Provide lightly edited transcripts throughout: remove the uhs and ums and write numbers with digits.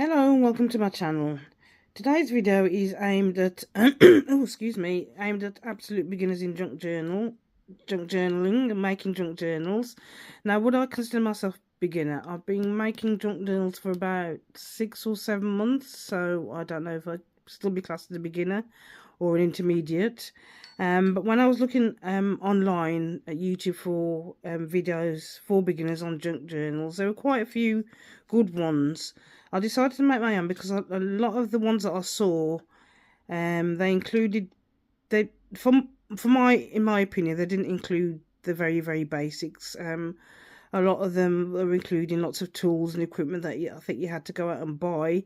Hello and welcome to my channel. Today's video is aimed at aimed at absolute beginners in junk journaling and making junk journals. Now, would I consider myself beginner? I've been making junk journals for about 6 or 7 months, so I don't know if I'd still be classed as a beginner or an intermediate. But when I was looking online at YouTube for videos for beginners on junk journals, there were quite a few good ones. I decided to make my own because a lot of the ones that I saw, they included, in my opinion, they didn't include the very basics. A lot of them were including lots of tools and equipment that I think you had to go out and buy.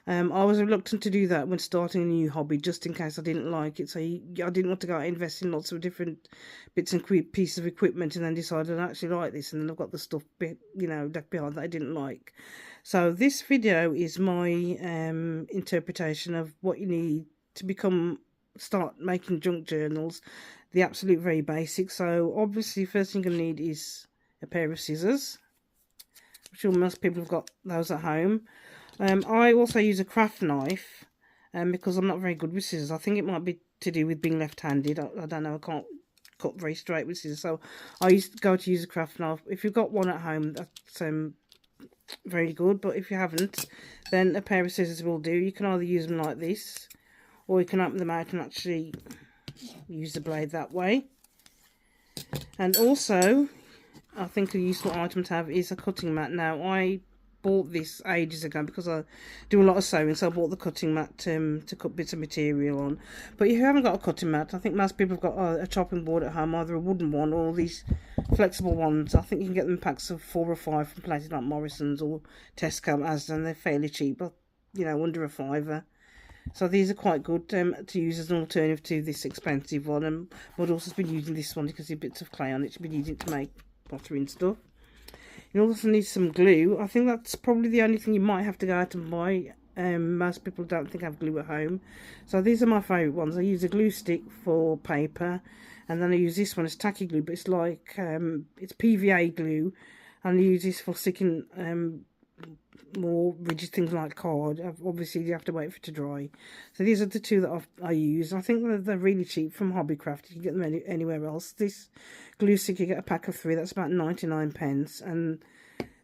I was reluctant to do that when starting a new hobby, just in case I didn't like it. So I didn't want to go out and invest in lots of different bits and pieces of equipment and then decide I actually like this, and then I've got the stuff left behind that I didn't like. So this video is my interpretation of what you need to start making junk journals, the absolute very basics. So obviously, first thing you're gonna need is a pair of scissors. I'm sure most people have got those at home. I also use a craft knife because I'm not very good with scissors. I think it might be to do with being left-handed. I don't know, I can't cut very straight with scissors, so I used to go to use a craft knife. If you've got one at home, that's very good, but if you haven't, then a pair of scissors will do. You can either use them like this, or you can open them out and actually use the blade that way. And also, I think a useful item to have is a cutting mat. Now, I bought this ages ago because I do a lot of sewing, so I bought the cutting mat to cut bits of material on. But if you haven't got a cutting mat, I think most people have got a chopping board at home, either a wooden one or these flexible ones. I think you can get them packs of 4 or 5 from places like Morrison's or Tesco, Asda, and they're fairly cheap, but under a £5. So these are quite good to use as an alternative to this expensive one. And I've also been using this one because there's bits of clay on it. It's been using it to make pottery and stuff. You also need some glue. I think that's probably the only thing you might have to go out and buy. Most people don't think I have glue at home. So these are my favourite ones. I use a glue stick for paper, and then I use this one as tacky glue, but it's like it's PVA glue, and I use this for sticking more rigid things like card. Obviously you have to wait for it to dry. So these are the two that I use. I think they're really cheap from Hobbycraft. You can get them anywhere else. This glue stick, you get a pack of 3, that's about 99p, and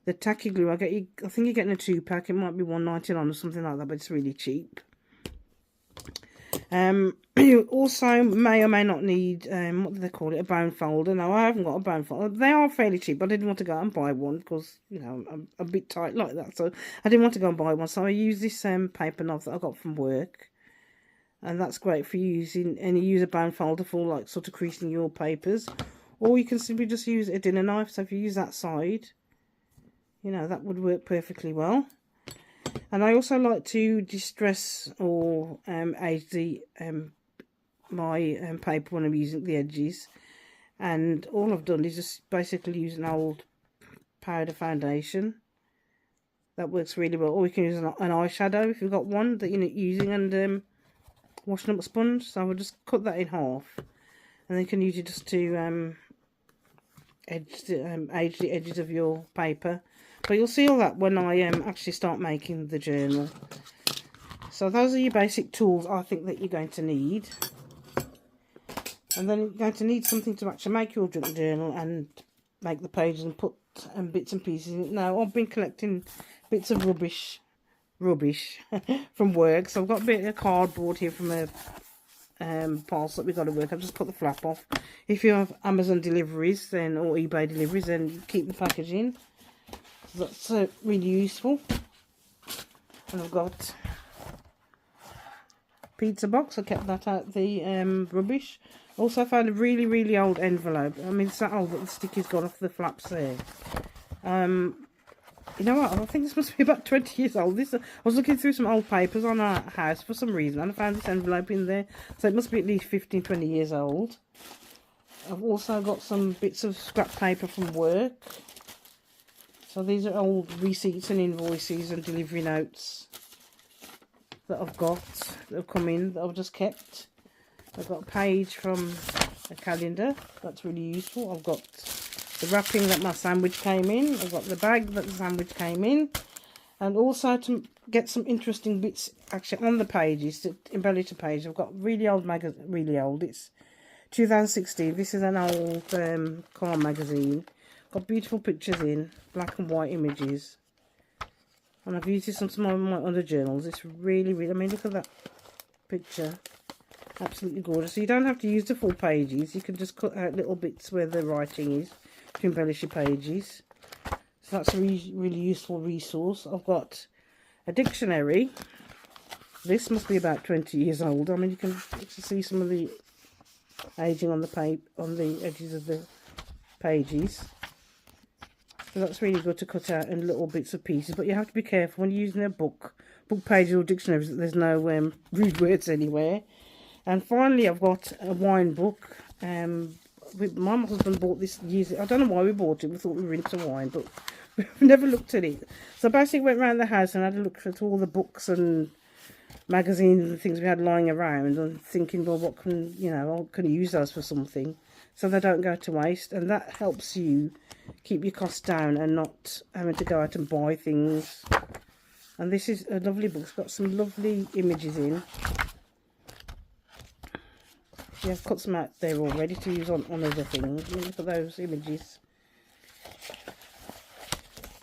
the tacky glue I think you're getting a 2-pack. It might be £1.99 or something like that, but it's really cheap. You also may or may not need, what do they call it, a bone folder. No, I haven't got a bone folder. They are fairly cheap, but I didn't want to go out and buy one because, I'm a bit tight like that. So I didn't want to go and buy one. So I use this paper knife that I got from work. And that's great for using, and you use a bone folder for like sort of creasing your papers. Or you can simply just use a dinner knife. So if you use that side, that would work perfectly well. And I also like to distress or age my paper when I'm using the edges. And all I've done is just basically use an old powder foundation. That works really well. Or you can use an eyeshadow if you've got one that you're not using, and washing up a sponge. So I will just cut that in half, and then you can use it just to age the edges of your paper. But you'll see all that when I actually start making the journal. So those are your basic tools I think that you're going to need. And then you're going to need something to actually make your junk journal and make the pages and put bits and pieces in it. Now, I've been collecting bits of rubbish from work. So I've got a bit of cardboard here from a parcel that we got to work. I've just cut the flap off. If you have Amazon deliveries or eBay deliveries, then you keep the packaging. So that's really useful. And I've got pizza box. I kept that out the rubbish. Also found a really old envelope. I mean, it's that old that the sticky's gone off the flaps there. You know what? I think this must be about 20 years old. I was looking through some old papers on our house for some reason, and I found this envelope in there. So it must be at least 15-20 years old. I've also got some bits of scrap paper from work. So these are old receipts and invoices and delivery notes that I've got, that have come in, that I've just kept. I've got a page from a calendar. That's really useful. I've got the wrapping that my sandwich came in. I've got the bag that the sandwich came in. And also to get some interesting bits actually on the pages to embellish the page. I've got really old magazine, really old. It's 2016. This is an old car magazine. Got beautiful pictures in, black and white images. And I've used this on some of my other journals. It's really, really, I mean, look at that picture. Absolutely gorgeous. So you don't have to use the full pages. You can just cut out little bits where the writing is to embellish your pages. So that's a really useful resource. I've got a dictionary. This must be about 20 years old. I mean, you can see some of the aging on the edges of the pages. So that's really good to cut out in little bits of pieces. But you have to be careful when you're using a book pages or dictionaries that there's no rude words anywhere. And finally, I've got a wine book. My husband bought this years. I don't know why we bought it. We thought we were into wine, but we've never looked at it. So basically, went around the house and had a look at all the books and magazines and things we had lying around, and thinking, well, what can I can use those for something, so they don't go to waste. And that helps you keep your costs down and not having to go out and buy things. And this is a lovely book. It's got some lovely images in. Yeah, I've cut some out there already to use on other things. Look at those images.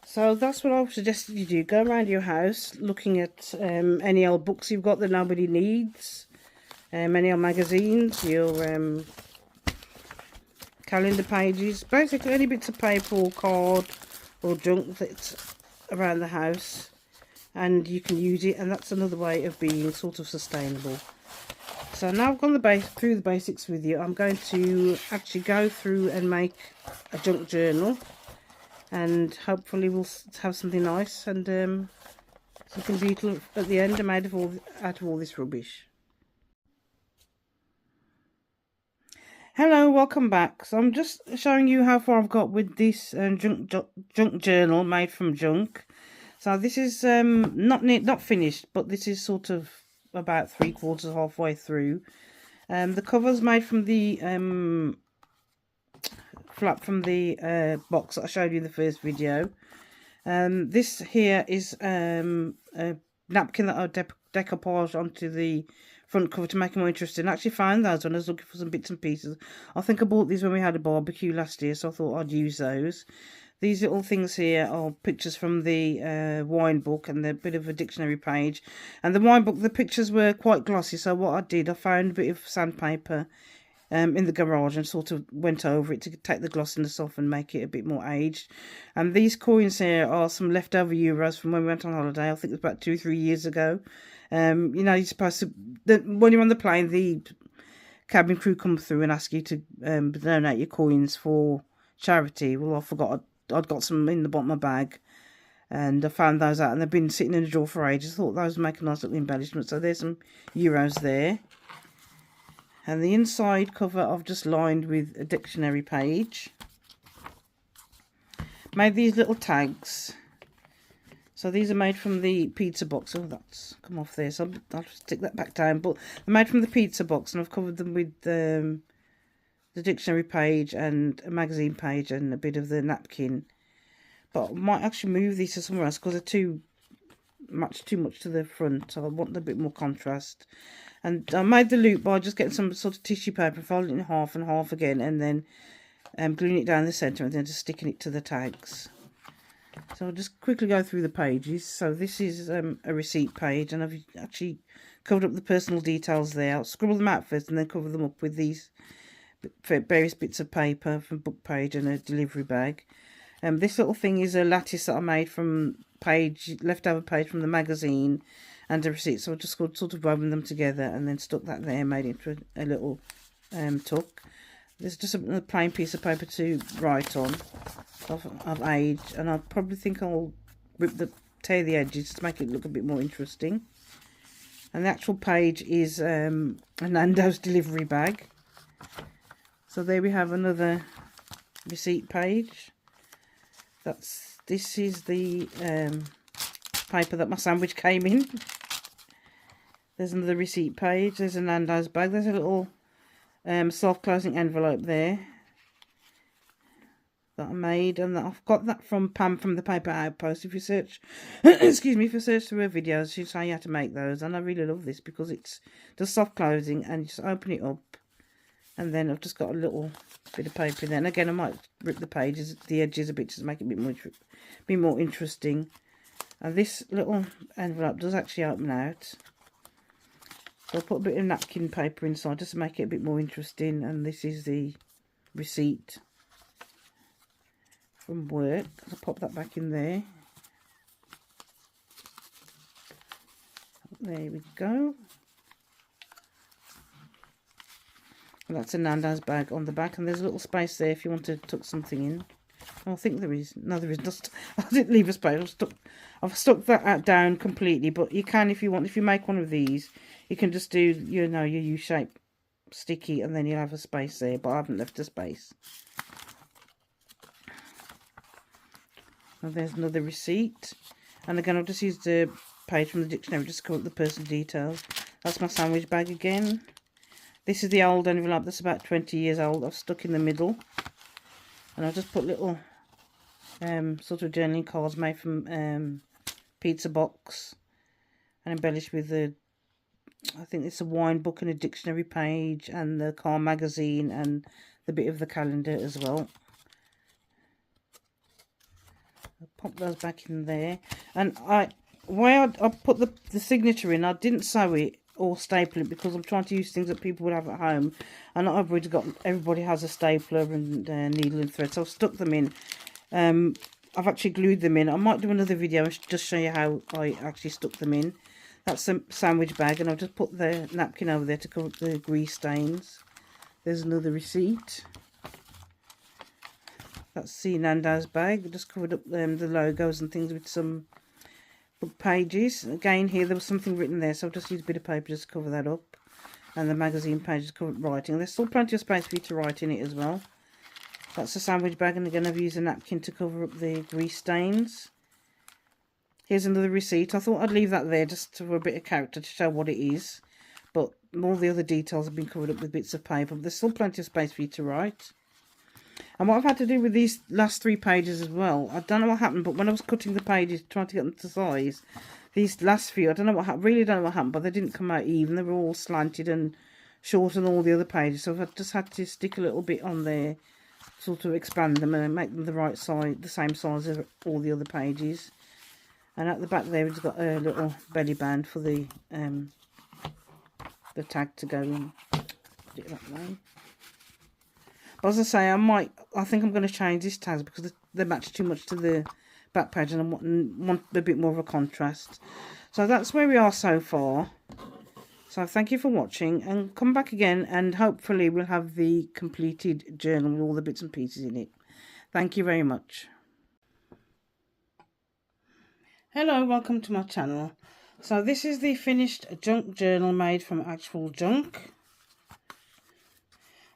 So that's what I would suggest you do. Go around your house looking at any old books you've got that nobody needs. Any old magazines, your calendar pages. Basically any bits of paper or card or junk that's around the house. And you can use it, and that's another way of being sort of sustainable. So now I've gone through the basics with you. I'm going to actually go through and make a junk journal, and hopefully we'll have something nice and something beautiful at the end, made out of all this rubbish. Hello, welcome back. So I'm just showing you how far I've got with this junk journal made from junk. So this is not finished, but this is sort of about 3/4 halfway through. The cover's made from the flap from the box that I showed you in the first video. This here is a napkin that I decoupage onto the front cover to make it more interesting. I actually found those when I was looking for some bits and pieces. I think I bought these when we had a barbecue last year, so I thought I'd use those. These little things here are pictures from the wine book and a bit of a dictionary page. And the wine book, the pictures were quite glossy, so what I did, I found a bit of sandpaper in the garage and sort of went over it to take the glossiness off and make it a bit more aged. And these coins here are some leftover euros from when we went on holiday. I think it was about 2 or 3 years ago. You're supposed to, when you're on the plane, the cabin crew come through and ask you to donate your coins for charity. Well, I forgot I'd got some in the bottom of my bag, and I found those out, and they've been sitting in a drawer for ages. I thought those would make a nice little embellishment. So there's some euros there. And the inside cover I've just lined with a dictionary page. Made these little tags. So these are made from the pizza box. Oh, that's come off there, so I'll stick that back down. But they're made from the pizza box, and I've covered them with the dictionary page and a magazine page and a bit of the napkin. But I might actually move these to somewhere else because they're too much to the front, so I want a bit more contrast. And I made the loop by just getting some sort of tissue paper, folding it in half and half again, and then gluing it down the centre and then just sticking it to the tags. So I'll just quickly go through the pages. So this is a receipt page, and I've actually covered up the personal details there. I'll scribble them out first and then cover them up with these various bits of paper from book page and a delivery bag. This little thing is a lattice that I made from leftover page from the magazine and a receipt. So I just sort of woven them together and then stuck that there, made it into a little tuck. There's just a plain piece of paper to write on of age, and I probably think I'll tear the edges to make it look a bit more interesting. And the actual page is a Nando's delivery bag. So there we have another receipt page. This is the paper that my sandwich came in. There's another receipt page. There's a Nando's bag. There's a little self-closing envelope there. that I made, and that I've got that from Pam from the Paper Outpost. If you search, excuse me, if you search through her videos, she'll say how to make those, and I really love this because it's just soft clothing, and you just open it up, and then I've just got a little bit of paper in there. And again, I might rip the pages, the edges a bit, to make it a bit more interesting. And this little envelope does actually open out. So I'll put a bit of napkin paper inside just to make it a bit more interesting. And this is the receipt from work. I'll pop that back in there. There we go. And that's a Nando's bag on the back. And there's a little space there if you want to tuck something in. I think there is. No, there is. Just, I didn't leave a space. I've stuck that down completely. But you can, if you want, if you make one of these, you can just do, you know, your U-shape sticky, and then you'll have a space there. But I haven't left a space. And there's another receipt. And again, I've just used the page from the dictionary just to cover up the personal details. That's my sandwich bag again. This is the old envelope that's about 20 years old. I've stuck in the middle. And I've just put little sort of journaling cards made from Pizza Box, and embellished with the, I think it's a wine book and a dictionary page, and the car magazine, and the bit of the calendar as well. I'll pop those back in there. And I put the signature in, I didn't sew it or staple it because I'm trying to use things that people would have at home, and not everybody has a stapler and needle and thread, so I've stuck them in. I've actually glued them in. I might do another video and just show you how I actually stuck them in. That's a sandwich bag, and I've just put the napkin over there to cover up the grease stains. There's another receipt. That's the Nando's bag. I just covered up the logos and things with some book pages. Again, here there was something written there, so I've just used a bit of paper just to cover that up. And the magazine pages cover up writing. There's still plenty of space for you to write in it as well. That's a sandwich bag, and again I've used a napkin to cover up the grease stains. Here's another receipt. I thought I'd leave that there just for a bit of character to show what it is. But all the other details have been covered up with bits of paper. But there's still plenty of space for you to write. And what I've had to do with these last 3 pages as well, I don't know what happened, but when I was cutting the pages, trying to get them to size, these last few, I don't know what happened, really don't know what happened, but they didn't come out even. They were all slanted and shorter than all the other pages. So I've just had to stick a little bit on there, sort of expand them and make them the right size, the same size as all the other pages. And at the back there, it's got a little belly band for the tag to go in. Put it that way. As I say, I think I'm going to change these tags because they match too much to the back page, and I want a bit more of a contrast. So that's where we are so far. So thank you for watching, and come back again, and hopefully we'll have the completed journal with all the bits and pieces in it. Thank you very much. Hello, welcome to my channel. So this is the finished junk journal made from actual junk.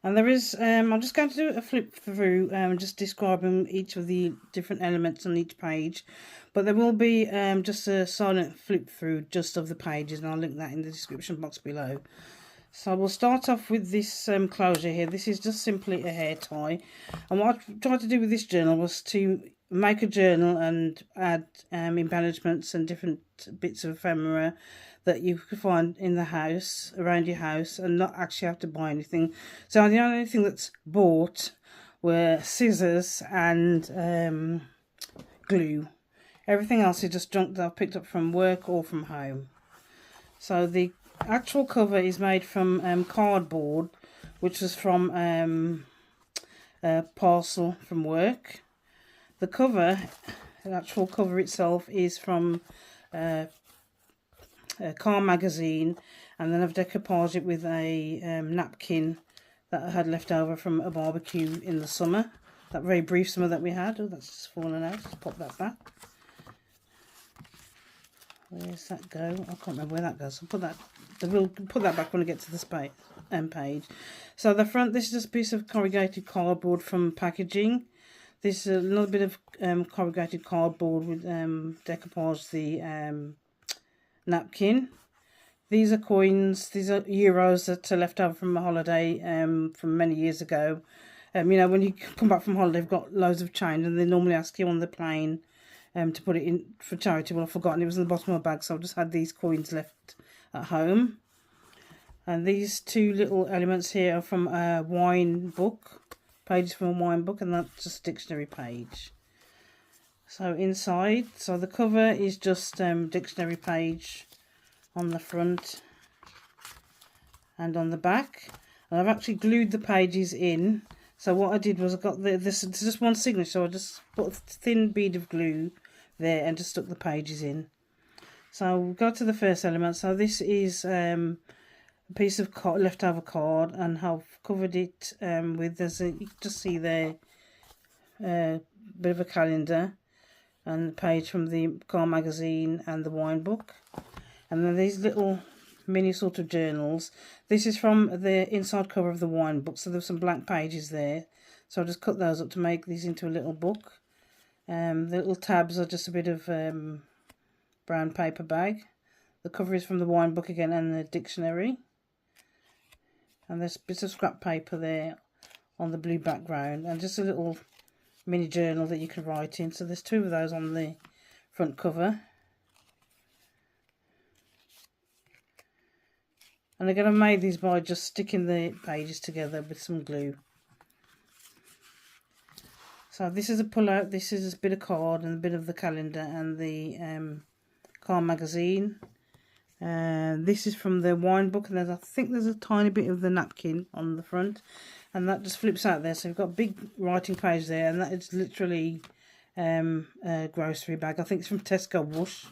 And there is, I'm just going to do a flip through, just describing each of the different elements on each page. But there will be just a silent flip through just of the pages, and I'll link that in the description box below. So we'll start off with this closure here. This is just simply a hair tie. And what I tried to do with this journal was to make a journal and add embellishments and different bits of ephemera that you could find in the house, around your house, and not actually have to buy anything. So the only thing that's bought were scissors and glue. Everything else is just junk that I've picked up from work or from home. So the actual cover is made from cardboard, which was from a parcel from work. The cover, the actual cover itself, is from a car magazine, and then I've decoupaged it with a napkin that I had left over from a barbecue in the summer, that very brief summer that we had. Oh, that's just fallen out. Just pop that back. Where's that go? I can't remember where that goes. We'll put that back when I get to the page. So the front, this is just a piece of corrugated cardboard from packaging. This is another bit of corrugated cardboard with decoupaged the napkin. These are coins. These are euros that are left over from a holiday from many years ago. You know, when you come back from holiday, they've got loads of change, and they normally ask you on the plane to put it in for charity. Well, I've forgotten it was in the bottom of my bag, so I've just had these coins left at home. And these two little elements here are from a wine book, pages from a wine book, and that's just a dictionary page. So inside, so the cover is just dictionary page on the front and on the back. And I've actually glued the pages in. So what I did was I got this is just one signature, so I just put a thin bead of glue there and just stuck the pages in. So we'll go to the first element. So this is a piece of leftover card, and I've covered it with, you can just see there, a bit of a calendar and a page from the car magazine and the wine book. And then these little mini sort of journals. This is from the inside cover of the wine book, so there's some blank pages there. So I'll just cut those up to make these into a little book. The little tabs are just a bit of brown paper bag. The cover is from the wine book again and the dictionary. And there's bits of scrap paper there on the blue background, and just a little mini journal that you can write in. So there's two of those on the front cover. And again, I've made these by just sticking the pages together with some glue. So this is a pull out, this is a bit of card and a bit of the calendar and the car magazine. This is from the wine book, and I think there's a tiny bit of the napkin on the front, and that just flips out there. So you've got a big writing page there, and that is literally a grocery bag. I think it's from Tesco Whoosh.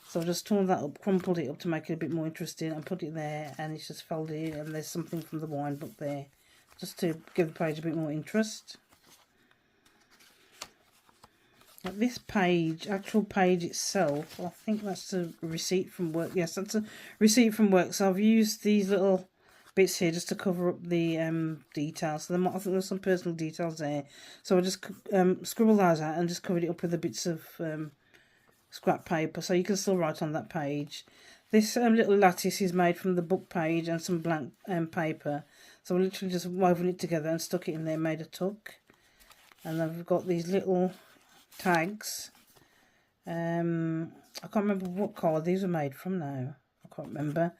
So I've just torn that up, crumpled it up to make it a bit more interesting, and put it there, and it's just folded in, and there's something from the wine book there, just to give the page a bit more interest. Now this page, actual page itself, I think that's a receipt from work. Yes, that's a receipt from work. So I've used these little bits here just to cover up the details. So I think there's some personal details there. So I just scribbled those out and just covered it up with a bits of scrap paper, so you can still write on that page. This little lattice is made from the book page and some blank paper. So I literally just woven it together and stuck it in there, made a tuck. And I've got these little tags. I can't remember what card these were made from now. I can't remember.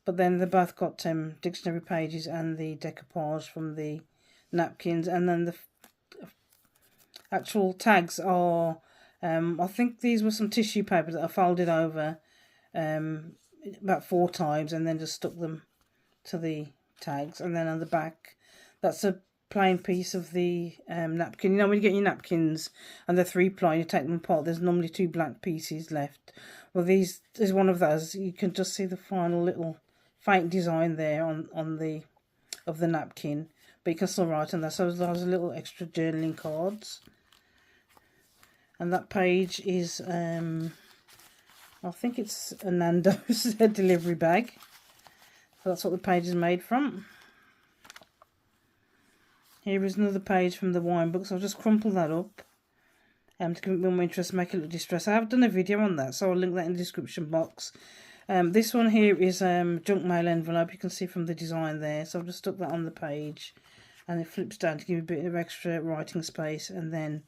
But then they both got dictionary pages and the decoupage from the napkins. And then the actual tags are, I think these were some tissue paper that I folded over about 4 times and then just stuck them to the tags. And then on the back, that's a plain piece of the napkin. You know, when you get your napkins and they're 3-ply, you take them apart, there's normally 2 blank pieces left. Well, these is one of those. You can just see the final little faint design there on the napkin, but you can still write on that. So there's a little extra journaling cards. And that page is, I think it's a Nando's delivery bag. So that's what the page is made from. Here is another page from the wine book. So I'll just crumple that up to give it more interest, make it look distressed. I have done a video on that, so I'll link that in the description box. This one here is junk mail envelope. You can see from the design there. So I've just stuck that on the page, and it flips down to give a bit of extra writing space. And then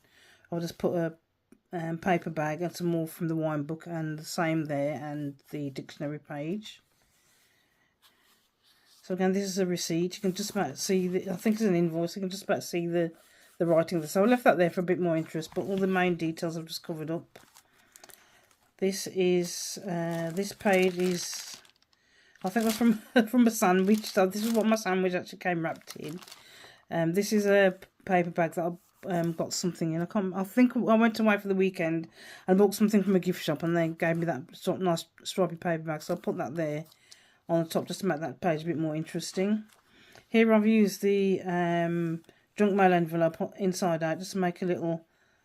I'll just put a paper bag and some more from the wine book, and the same there, and the dictionary page. So again, this is a receipt. You can just about see I think it's an invoice. You can just about see the writing there. So I left that there for a bit more interest, but all the main details I've just covered up. This is this page is, I think that's from a sandwich. So this is what my sandwich actually came wrapped in. This is a paper bag that I got something in. I think I went away for the weekend and bought something from a gift shop, and they gave me that sort of nice stripy paper bag. So I put that there on the top just to make that page a bit more interesting. Here I've used the junk mail envelope inside out just to make a little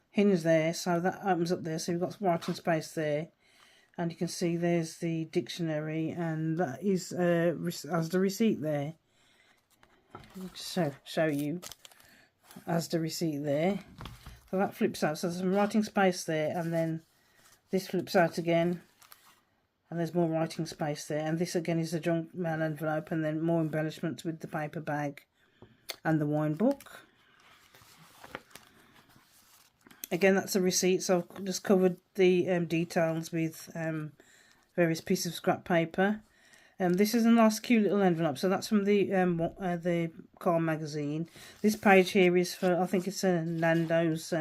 hinge there, so that opens up there, so you've got some writing space there, and you can see there's the dictionary, and that is as the receipt there. Show you as the receipt there. So that flips out, so there's some writing space there, and then this flips out again, and there's more writing space there, and this again is the junk mail envelope, and then more embellishments with the paper bag and the wine book. again, that's a receipt, so I've just covered the details with various pieces of scrap paper. This is a nice cute little envelope, so that's from the car magazine. This page here is for, I think it's a Nando's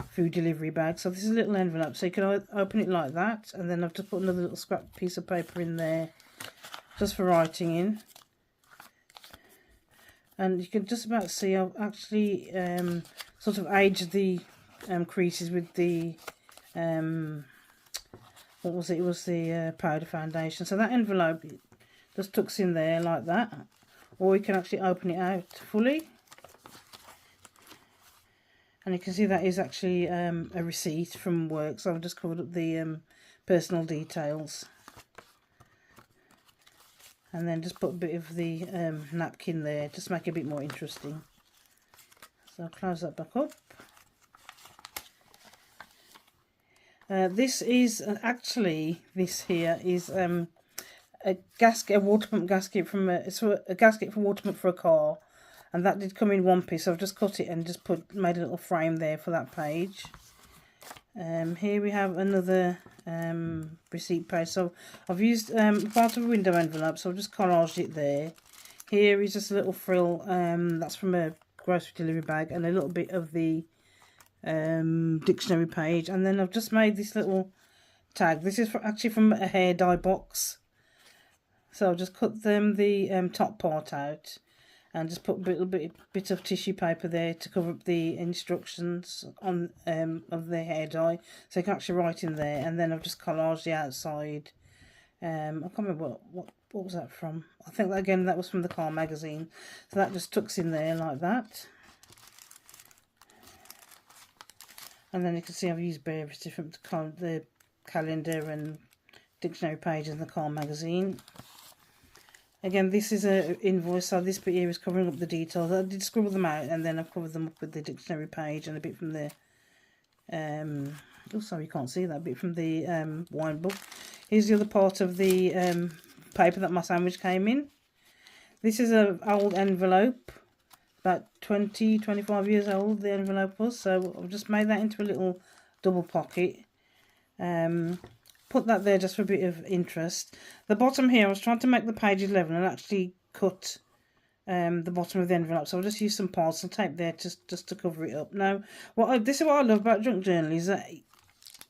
food delivery bag. So this is a little envelope, so you can open it like that, and then I've just put another little scrap piece of paper in there just for writing in. And you can just about see I've actually sort of aged the creases with the what was it? It was the powder foundation. So that envelope just tucks in there like that, or you can actually open it out fully, and you can see that is actually a receipt from work. So I've just covered up the personal details, and then just put a bit of the napkin there, just make it a bit more interesting. So I'll close that back up. This is actually, this here is a gasket, a water pump gasket from it's a gasket for water pump for a car, and that did come in one piece. So I've just cut it and just made a little frame there for that page. Here we have another receipt page. So I've used part of a window envelope, so I've just collaged it there. Here is just a little frill, that's from a grocery delivery bag, and a little bit of the dictionary page, and then I've just made this little tag. This is actually from a hair dye box, so I'll just cut the top part out and just put a little bit of tissue paper there to cover up the instructions on of the hair dye, so you can actually write in there. And then I've just collaged the outside. I can't remember what was that from. I think that, again, that was from the car magazine, so that just tucks in there like that. And then you can see I've used various different the calendar and dictionary pages in the car magazine. Again, this is an invoice, so this bit here is covering up the details. I did scribble them out, and then I've covered them up with the dictionary page and a bit from the oh, sorry, you can't see that bit from the wine book. Here's the other part of the paper that my sandwich came in. This is an old envelope, about 25 years old the envelope was, so I've just made that into a little double pocket. Put that there just for a bit of interest. The bottom here, I was trying to make the pages level and actually cut the bottom of the envelope, so I'll just use some parcel tape there just to cover it up. Now, this is what I love about junk journal, is that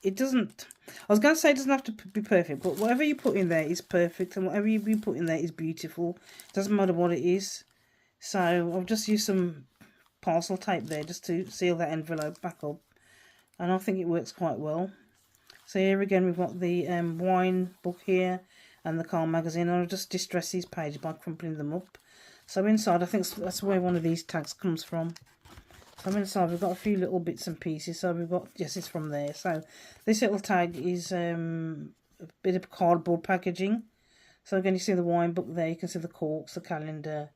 it doesn't, I was going to say it doesn't have to be perfect, but whatever you put in there is perfect, and whatever you put in there is beautiful. It doesn't matter what it is. So I've just used some parcel tape there just to seal that envelope back up, and I think it works quite well. So here again we've got the wine book here and the car magazine, and I'll just distress these pages by crumpling them up. So inside, I think that's where one of these tags comes from. So inside we've got a few little bits and pieces. So we've got, yes, it's from there. So this little tag is a bit of cardboard packaging. So again, you see the wine book there, you can see the corks, the calendar,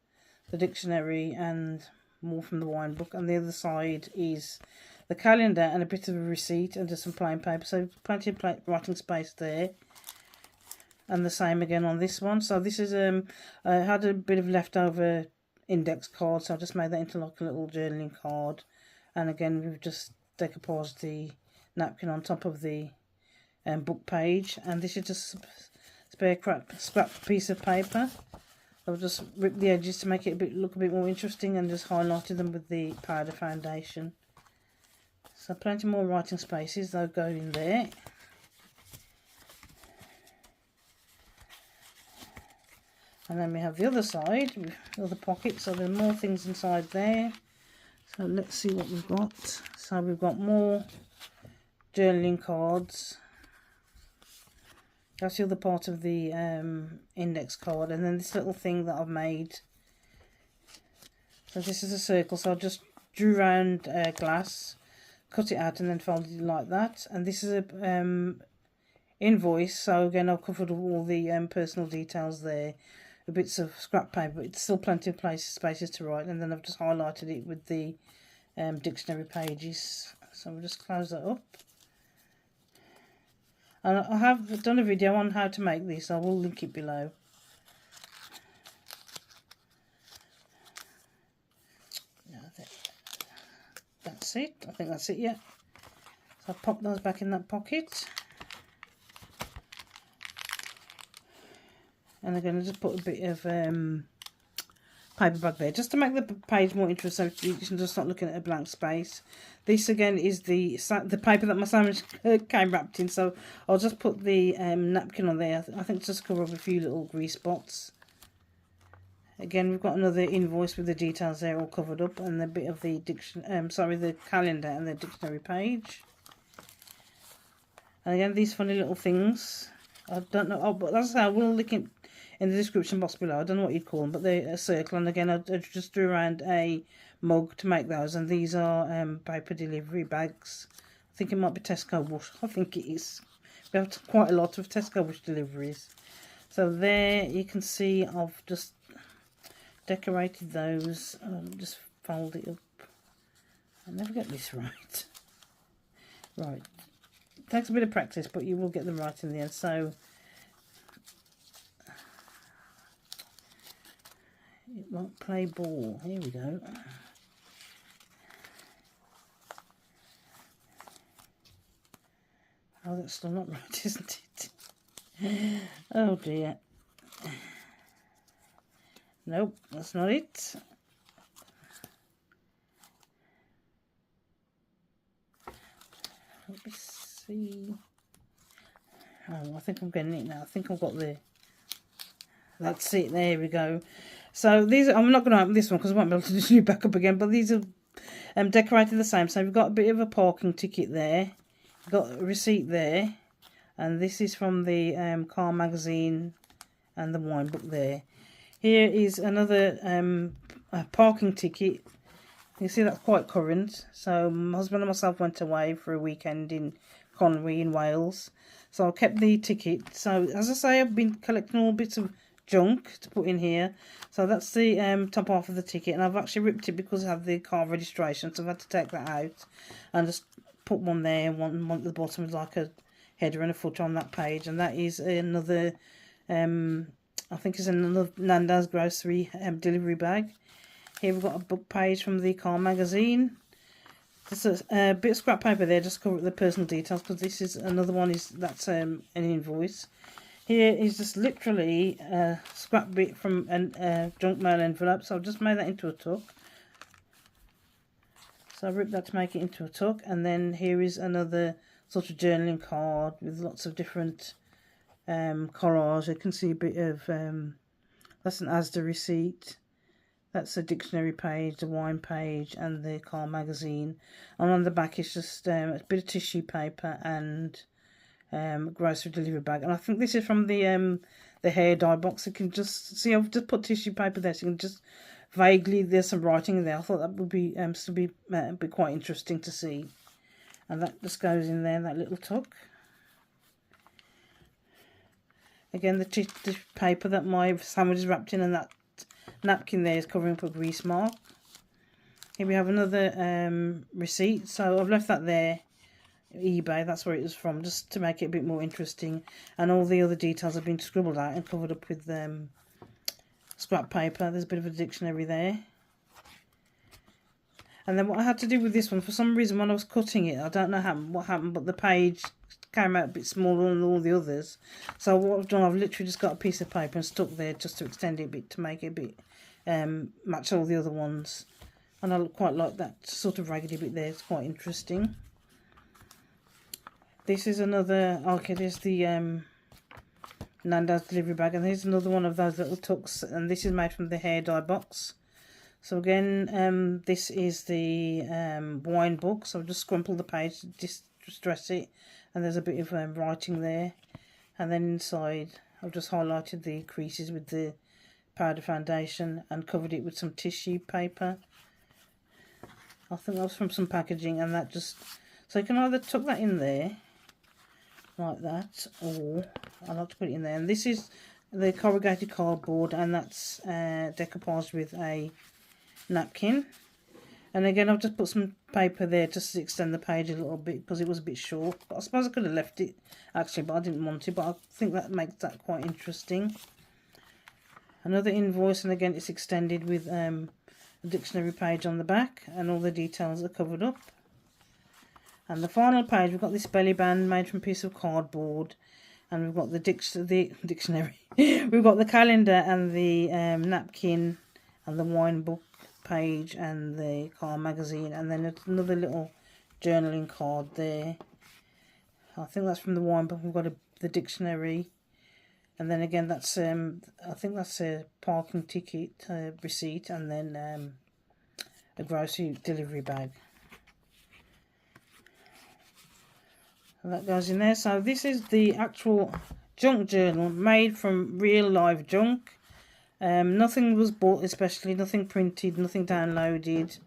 the dictionary, and more from the wine book. And the other side is the calendar and a bit of a receipt and just some plain paper, so plenty of writing space there. And the same again on this one. So this is I had a bit of leftover index card, so I just made that into like a little journaling card. And again, we've just decomposed the napkin on top of the book page, and this is just scrap piece of paper. I've just ripped the edges to make it look a bit more interesting, and just highlighted them with the powder foundation. So plenty more writing spaces, they'll go in there. And then we have the other side, the other pocket, so there are more things inside there. So let's see what we've got. So we've got more journaling cards. That's the other part of the index card. And then this little thing that I've made. So this is a circle, so I just drew around glass, cut it out, and then folded it like that. And this is a invoice, so again I've covered all the personal details there. Bits of scrap paper, but it's still plenty of spaces to write, and then I've just highlighted it with the dictionary pages. So we'll just close that up. And I have done a video on how to make this, I will link it below. That's it. I think that's it, yeah. I'll pop those back in that pocket. And I'm going to just put a bit of paper bag there, just to make the page more interesting, so you're just not looking at a blank space. This again is the paper that my sandwich came wrapped in, so I'll just put the napkin on there. I think just cover up a few little grease spots. Again, we've got another invoice with the details there all covered up, and a bit of the the calendar and the dictionary page. And again, these funny little things. I don't know. Oh, but that's how we'll link it in the description box below. I don't know what you'd call them, but they're a circle. And again, I just drew around a mug to make those. And these are paper delivery bags. I think it might be Tesco Wash. I think it is. We have quite a lot of Tesco Wash deliveries. So there you can see I've just decorated those. Just fold it up. I never get this right. Right. It takes a bit of practice, but you will get them right in the end. So it won't play ball. Here we go. Oh, that's still not right, isn't it? Oh dear. Nope, that's not it. Let me see. Oh, I think I'm getting it now. I think I've got the... That's it, there we go. So these, I'm not going to open this one because I won't be able to do it back up again, but these are decorated the same. So we've got a bit of a parking ticket there. We've got a receipt there. And this is from the car magazine and the wine book there. Here is another parking ticket. You see that's quite current. So my husband and myself went away for a weekend in Conwy in Wales. So I kept the ticket. So as I say, I've been collecting all bits of junk to put in here. So that's the top half of the ticket, and I've actually ripped it because I have the car registration, so I've had to take that out and just put one there and one at the bottom with like a header and a footer on that page. And that is another I think it's another Nando's grocery delivery bag. Here we've got a book page from the car magazine. There's a bit of scrap paper there just to cover the personal details, because this is another one, that's an invoice. Here is just literally a scrap bit from a junk mail envelope, so I've just made that into a tuck. So I ripped that to make it into a tuck, and then here is another sort of journaling card with lots of different collage. You can see a bit of, that's an Asda receipt. That's a dictionary page, the wine page, and the car magazine. And on the back is just a bit of tissue paper and grocery delivery bag. And I think this is from the hair dye box. You can just see I've just put tissue paper there, so you can just vaguely, there's some writing in there. I thought that would be still be quite interesting to see. And that just goes in there, that little tuck. Again, the tissue paper that my sandwich is wrapped in, and that napkin there is covering up a grease mark. Here we have another receipt. So I've left that there. eBay, that's where it was from, just to make it a bit more interesting. And all the other details have been scribbled out and covered up with scrap paper. There's a bit of a dictionary there. And then what I had to do with this one, for some reason when I was cutting it, I don't know what happened, but the page came out a bit smaller than all the others. So what I've done, I've literally just got a piece of paper and stuck there just to extend it a bit, to make it a bit match all the other ones. And I quite like that sort of raggedy bit there. It's quite interesting. This is another, okay, there's the Nando's delivery bag, and here's another one of those little tucks, and this is made from the hair dye box. So again, this is the wine book, so I've just scrumpled the page to distress it, and there's a bit of writing there. And then inside, I've just highlighted the creases with the powder foundation and covered it with some tissue paper. I think that was from some packaging, and that just, so you can either tuck that in there like that, or I like to put it in there. And this is the corrugated cardboard, and that's decoupaged with a napkin. And again, I've just put some paper there just to extend the page a little bit because it was a bit short. But I suppose I could have left it actually, but I didn't want to. But I think that makes that quite interesting. Another invoice, and again it's extended with a dictionary page on the back, and all the details are covered up. And the final page, we've got this belly band made from a piece of cardboard. And we've got the dictionary. We've got the calendar and the napkin and the wine book page and the car magazine. And then another little journaling card there. I think that's from the wine book. We've got the dictionary. And then again, that's I think that's a parking ticket receipt. And then a grocery delivery bag. And that goes in there. So this is the actual junk journal made from real live junk. Nothing was bought especially, nothing printed, nothing downloaded.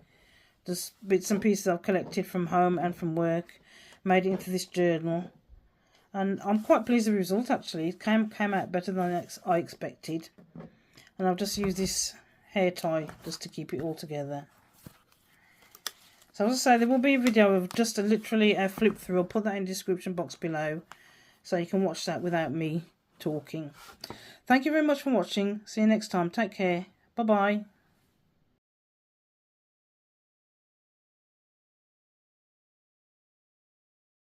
Just bits and pieces I've collected from home and from work. Made it into this journal. And I'm quite pleased with the result actually. It came out better than I expected. And I've just used this hair tie just to keep it all together. So as I say, there will be a video of just literally a flip through. I'll put that in the description box below so you can watch that without me talking. Thank you very much for watching. See you next time. Take care. Bye-bye.